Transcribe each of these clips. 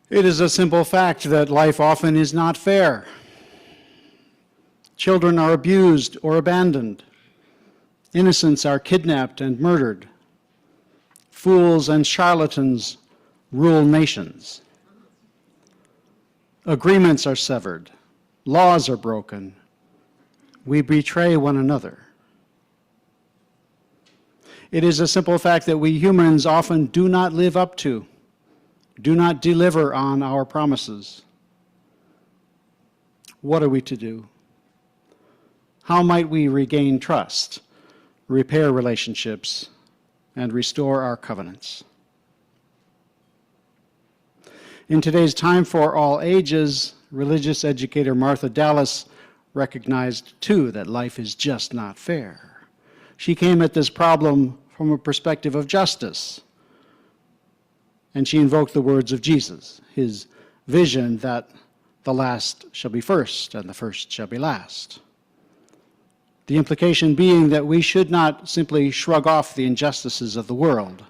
It is a simple fact that life often is not fair. Children are abused or abandoned. Innocents are kidnapped and murdered. Fools and charlatans rule nations. Agreements are severed. Laws are broken. We betray one another. It is a simple fact that we humans often do not live up to, do not deliver on our promises. What are we to do? How might we regain trust, repair relationships, and restore our covenants? In today's Time for All Ages, religious educator Martha Dallas recognized, too, that life is just not fair. She came at this problem from a perspective of justice, and she invoked the words of Jesus, his vision that the last shall be first and the first shall be last. The implication being that we should not simply shrug off the injustices of the world,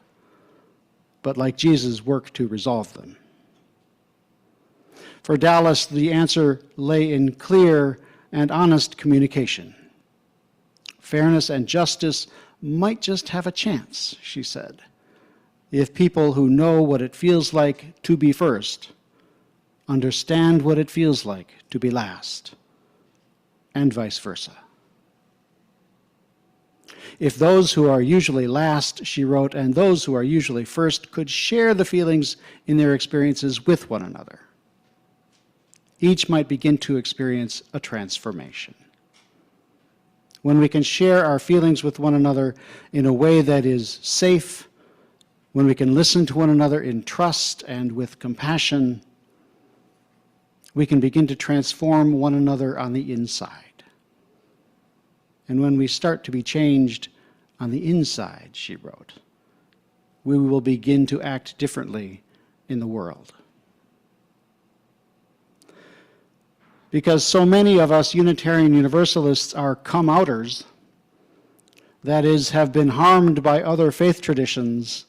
but like Jesus, work to resolve them. For Dallas, the answer lay in clear and honest communication. Fairness and justice might just have a chance, she said, if people who know what it feels like to be first understand what it feels like to be last, and vice versa. If those who are usually last, she wrote, and those who are usually first could share the feelings in their experiences with one another, each might begin to experience a transformation. When we can share our feelings with one another in a way that is safe, when we can listen to one another in trust and with compassion, we can begin to transform one another on the inside. And when we start to be changed on the inside, she wrote, we will begin to act differently in the world. Because so many of us Unitarian Universalists are come-outers, that is, have been harmed by other faith traditions,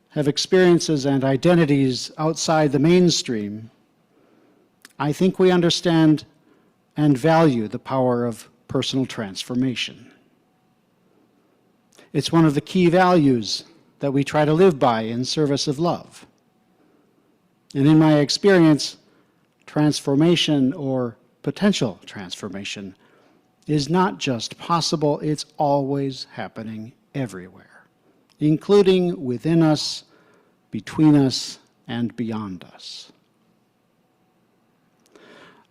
have experiences and identities outside the mainstream, I think we understand and value the power of personal transformation. It's one of the key values that we try to live by in service of love. And in my experience, transformation or potential transformation is not just possible, it's always happening everywhere, including within us, between us, and beyond us.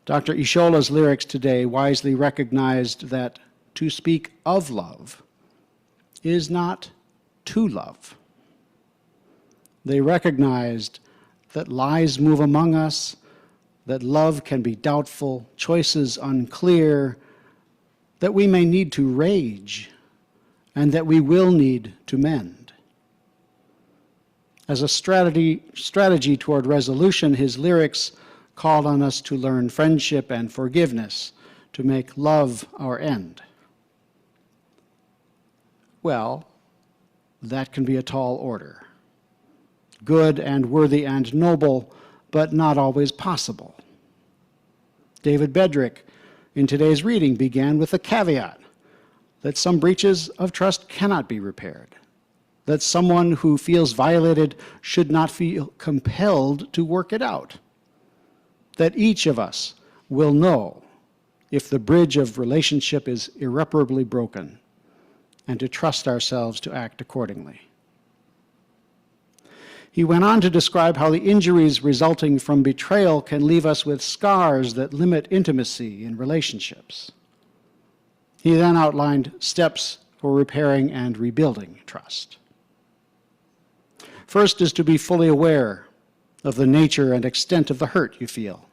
Dr. Ishola's lyrics today wisely recognized that to speak of love is not to love. They recognized that lies move among us, that love can be doubtful, choices unclear, that we may need to rage, and that we will need to mend. As a strategy toward resolution, his lyrics called on us to learn friendship and forgiveness, to make love our end. Well, that can be a tall order. Good and worthy and noble, but not always possible. David Bedrick, in today's reading, began with a caveat that some breaches of trust cannot be repaired, that someone who feels violated should not feel compelled to work it out, that each of us will know if the bridge of relationship is irreparably broken, and to trust ourselves to act accordingly. He went on to describe how the injuries resulting from betrayal can leave us with scars that limit intimacy in relationships. He then outlined steps for repairing and rebuilding trust. First is to be fully aware of the nature and extent of the hurt you feel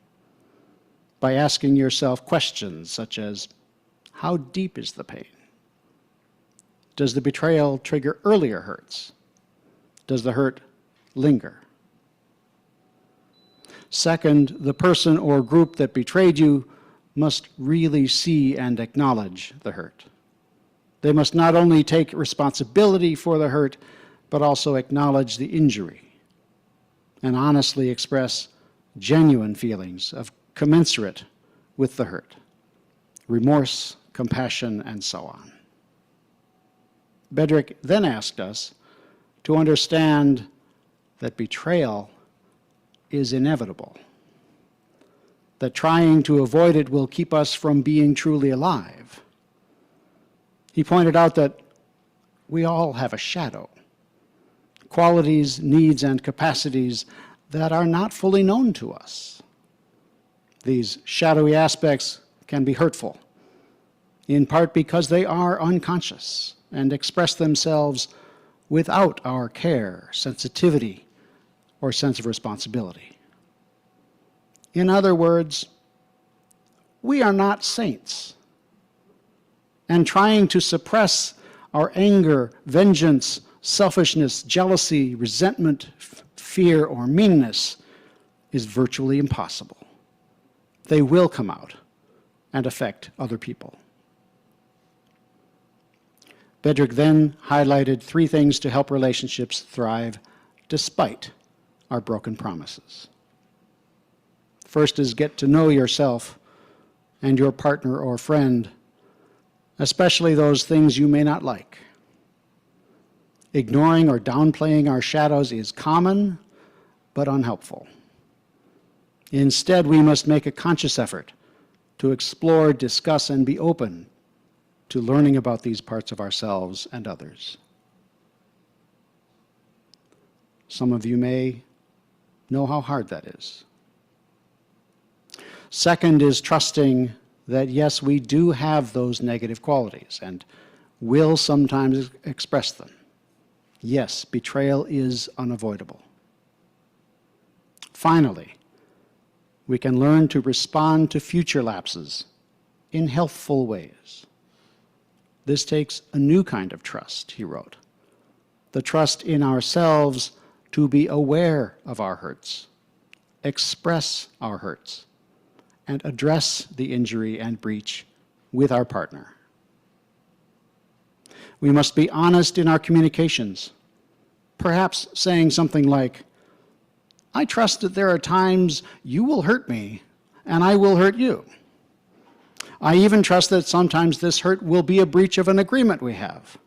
by asking yourself questions such as, how deep is the pain? Does the betrayal trigger earlier hurts? Does the hurt linger? Second, the person or group that betrayed you must really see and acknowledge the hurt. They must not only take responsibility for the hurt, but also acknowledge the injury and honestly express genuine feelings of commensurate with the hurt, remorse, compassion, and so on. Bedrick then asked us to understand that betrayal is inevitable, that trying to avoid it will keep us from being truly alive. He pointed out that we all have a shadow, qualities, needs, and capacities that are not fully known to us. These shadowy aspects can be hurtful, in part because they are unconscious and express themselves without our care, sensitivity, or sense of responsibility. In other words, we are not saints, and trying to suppress our anger, vengeance, selfishness, jealousy, resentment, fear, or meanness is virtually impossible. They will come out and affect other people. Bedrick then highlighted 3 things to help relationships thrive despite our broken promises. First is get to know yourself and your partner or friend, especially those things you may not like. Ignoring or downplaying our shadows is common, but unhelpful. Instead, we must make a conscious effort to explore, discuss, and be open to learning about these parts of ourselves and others. Some of you may know how hard that is. Second is trusting that, yes, we do have those negative qualities and will sometimes express them. Yes, betrayal is unavoidable. Finally, we can learn to respond to future lapses in healthful ways. This takes a new kind of trust, he wrote. The trust in ourselves to be aware of our hurts, express our hurts, and address the injury and breach with our partner. We must be honest in our communications, perhaps saying something like, I trust that there are times you will hurt me and I will hurt you. I even trust that sometimes this hurt will be a breach of an agreement we have.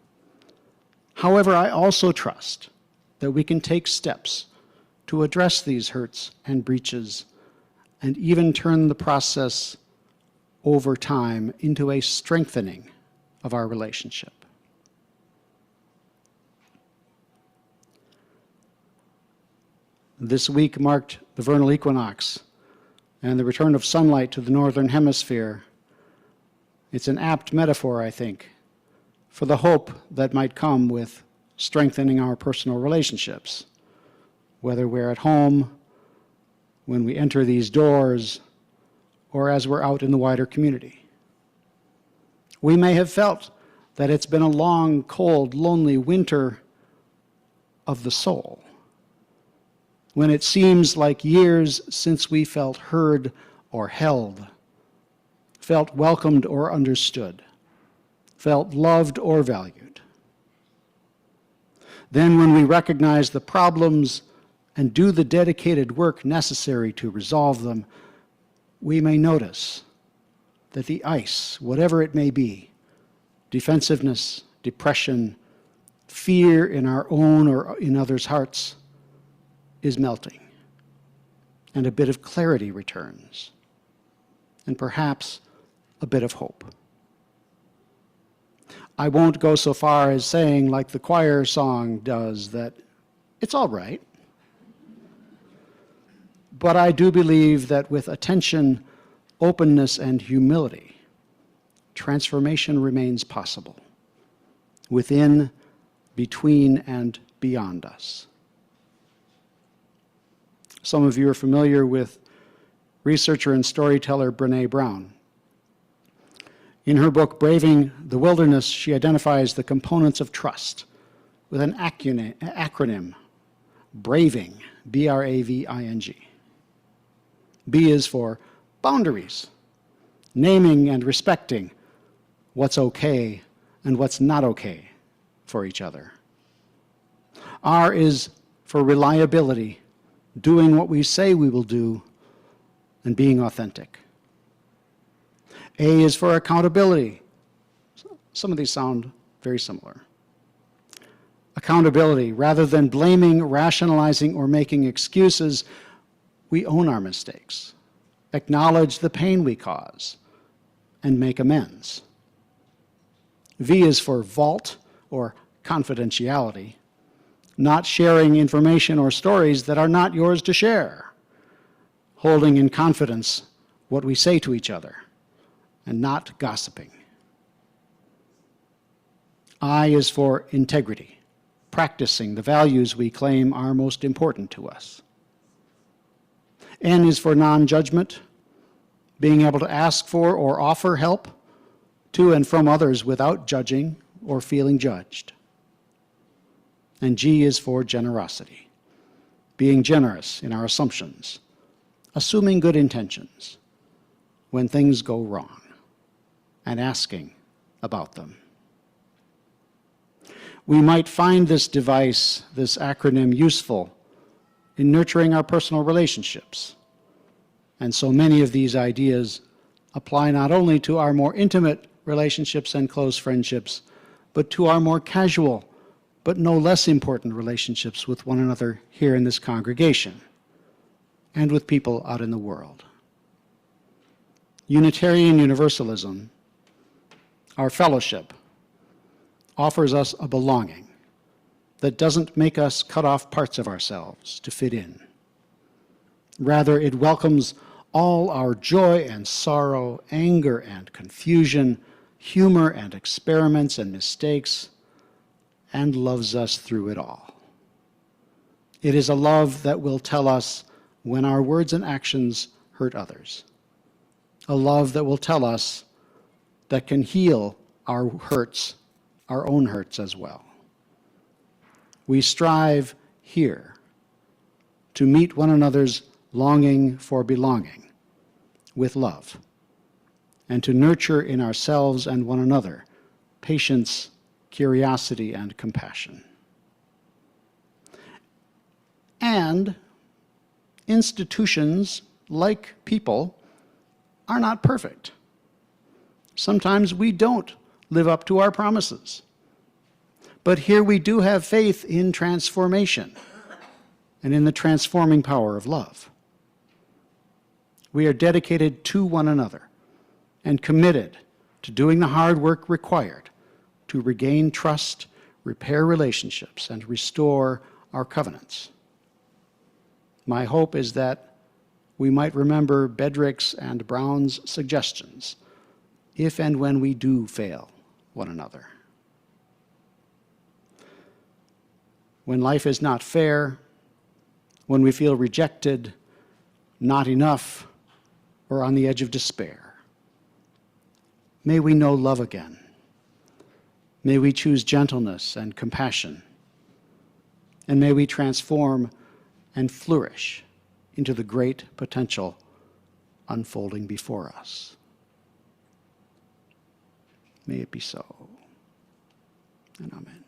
However, I also trust that we can take steps to address these hurts and breaches and even turn the process over time into a strengthening of our relationship. This week marked the vernal equinox and the return of sunlight to the northern hemisphere. It's an apt metaphor, I think, for the hope that might come with strengthening our personal relationships, whether we're at home, when we enter these doors, or as we're out in the wider community. We may have felt that it's been a long, cold, lonely winter of the soul, when it seems like years since we felt heard or held, felt welcomed or understood, felt loved or valued. Then when we recognize the problems and do the dedicated work necessary to resolve them, we may notice that the ice, whatever it may be, defensiveness, depression, fear in our own or in others' hearts, is melting, and a bit of clarity returns, and perhaps a bit of hope. I won't go so far as saying, like the choir song does, that it's all right. But I do believe that with attention, openness, and humility, transformation remains possible within, between, and beyond us. Some of you are familiar with researcher and storyteller Brené Brown. In her book, Braving the Wilderness, she identifies the components of trust with an acronym, BRAVING, B-R-A-V-I-N-G. B is for boundaries, naming and respecting what's okay and what's not okay for each other. R is for reliability, doing what we say we will do and being authentic. A is for accountability. Some of these sound very similar. Accountability, rather than blaming, rationalizing, or making excuses, we own our mistakes, acknowledge the pain we cause, and make amends. V is for vault, or confidentiality, not sharing information or stories that are not yours to share, holding in confidence what we say to each other, and not gossiping. I is for integrity, practicing the values we claim are most important to us. N is for non-judgment, being able to ask for or offer help to and from others without judging or feeling judged. And G is for generosity, being generous in our assumptions, assuming good intentions when things go wrong, and asking about them. We might find this device, this acronym, useful in nurturing our personal relationships. And so many of these ideas apply not only to our more intimate relationships and close friendships, but to our more casual, but no less important relationships with one another here in this congregation and with people out in the world. Unitarian Universalism, our fellowship, offers us a belonging that doesn't make us cut off parts of ourselves to fit in. Rather, it welcomes all our joy and sorrow, anger and confusion, humor and experiments and mistakes, and loves us through it all. It is a love that will tell us when our words and actions hurt others. A love that will tell us that can heal our hurts, our own hurts as well. We strive here to meet one another's longing for belonging with love, and to nurture in ourselves and one another patience, curiosity, and compassion. And institutions, like people, are not perfect. Sometimes we don't live up to our promises. But here we do have faith in transformation and in the transforming power of love. We are dedicated to one another and committed to doing the hard work required to regain trust, repair relationships, and restore our covenants. My hope is that we might remember Bedrick's and Brown's suggestions if and when we do fail one another. When life is not fair, when we feel rejected, not enough, or on the edge of despair, may we know love again. May we choose gentleness and compassion, and may we transform and flourish into the great potential unfolding before us. May it be so, and amen.